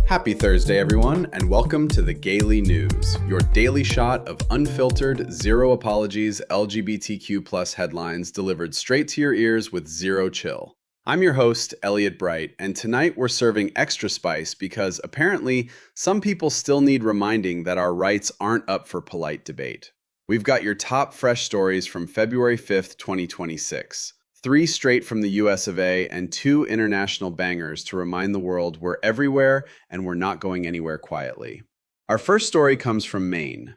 Happy Thursday, everyone, and welcome to the Gaily News, your daily shot of unfiltered, zero apologies LGBTQ plus headlines delivered straight to your ears with zero chill. I'm your host, Elliot Bright, and tonight we're serving extra spice because apparently some people still need reminding that our rights aren't up for polite debate. We've got your top fresh stories from February 5th, 2026. 3 straight from the US of A and 2 international bangers to remind the world we're everywhere and we're not going anywhere quietly. Our first story comes from Maine.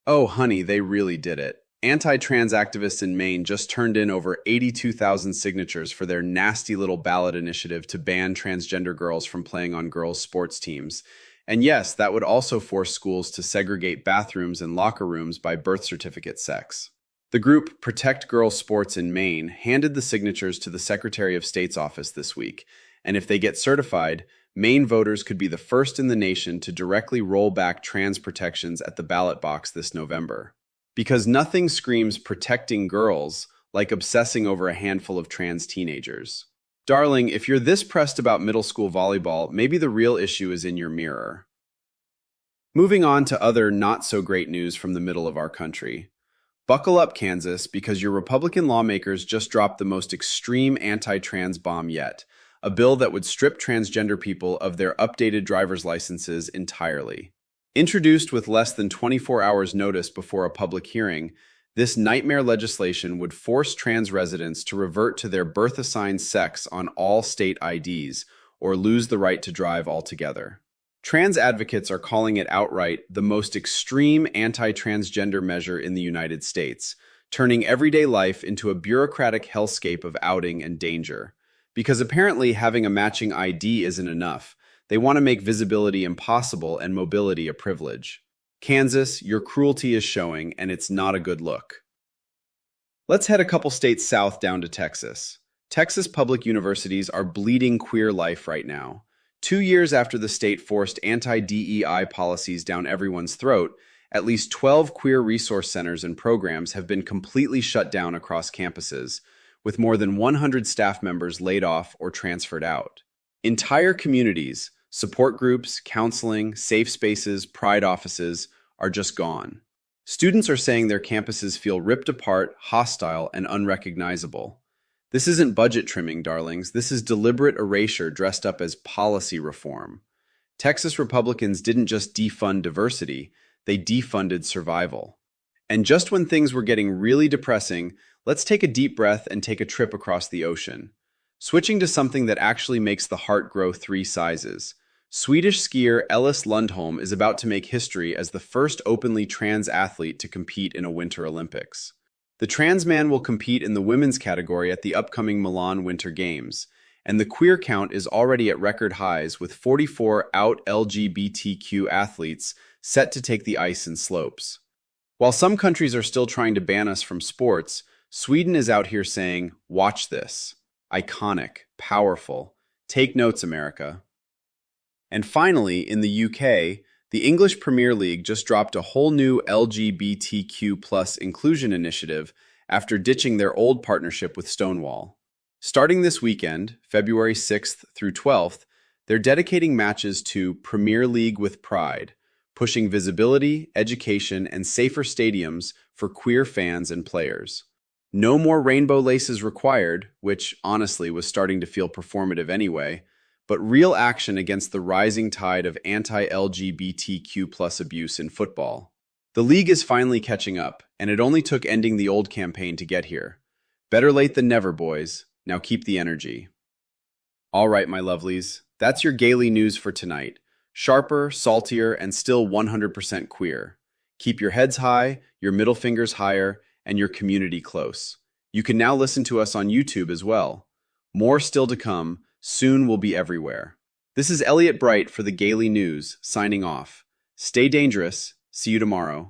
Oh, honey, they really did it. Anti-trans activists in Maine just turned in over 82,000 signatures for their nasty little ballot initiative to ban transgender girls from playing on girls' sports teams. And yes, that would also force schools to segregate bathrooms and locker rooms by birth certificate sex. The group Protect Girls Sports in Maine handed the signatures to the Secretary of State's office this week, and if they get certified, Maine voters could be the first in the nation to directly roll back trans protections at the ballot box this November. Because nothing screams protecting girls like obsessing over a handful of trans teenagers. Darling, if you're this pressed about middle school volleyball, maybe the real issue is in your mirror. Moving on to other not-so-great news from the middle of our country. Buckle up, Kansas, because your Republican lawmakers just dropped the most extreme anti-trans bomb yet, a bill that would strip transgender people of their updated driver's licenses entirely. Introduced with less than 24 hours notice before a public hearing, this nightmare legislation would force trans residents to revert to their birth-assigned sex on all state IDs or lose the right to drive altogether. Trans advocates are calling it outright the most extreme anti-transgender measure in the United States, turning everyday life into a bureaucratic hellscape of outing and danger. Because apparently having a matching ID isn't enough, they want to make visibility impossible and mobility a privilege. Kansas, your cruelty is showing, and it's not a good look. Let's head a couple states south down to Texas. Texas public universities are bleeding queer life right now. 2 years after the state forced anti-DEI policies down everyone's throat, at least 12 queer resource centers and programs have been completely shut down across campuses, with more than 100 staff members laid off or transferred out. Entire communities, support groups, counseling, safe spaces, pride offices are just gone. Students are saying their campuses feel ripped apart, hostile, and unrecognizable. This isn't budget trimming, darlings. This is deliberate erasure dressed up as policy reform. Texas Republicans didn't just defund diversity, they defunded survival. And just when things were getting really depressing, let's take a deep breath and take a trip across the ocean. Switching to something that actually makes the heart grow 3 sizes. Swedish skier Elis Lundholm is about to make history as the first openly trans athlete to compete in a Winter Olympics. The trans man will compete in the women's category at the upcoming Milan Winter Games, and the queer count is already at record highs with 44 out LGBTQ athletes set to take the ice and slopes. While some countries are still trying to ban us from sports, Sweden is out here saying, "Watch this. Iconic, powerful. Take notes, America." And finally, in the UK, the English Premier League just dropped a whole new LGBTQ plus inclusion initiative after ditching their old partnership with Stonewall. Starting this weekend, February 6th through 12th, they're dedicating matches to Premier League with Pride, pushing visibility, education, and safer stadiums for queer fans and players. No more rainbow laces required, which honestly was starting to feel performative anyway, but real action against the rising tide of anti-LGBTQ plus abuse in football. The league is finally catching up, and it only took ending the old campaign to get here. Better late than never, boys. Now keep the energy. All right, my lovelies, that's your Gaily News for tonight. Sharper, saltier, and still 100% queer. Keep your heads high, your middle fingers higher, and your community close. You can now listen to us on YouTube as well. More still to come. Soon we'll be everywhere. This is Elliot Bright for the Gaily News, signing off. Stay dangerous. See you tomorrow.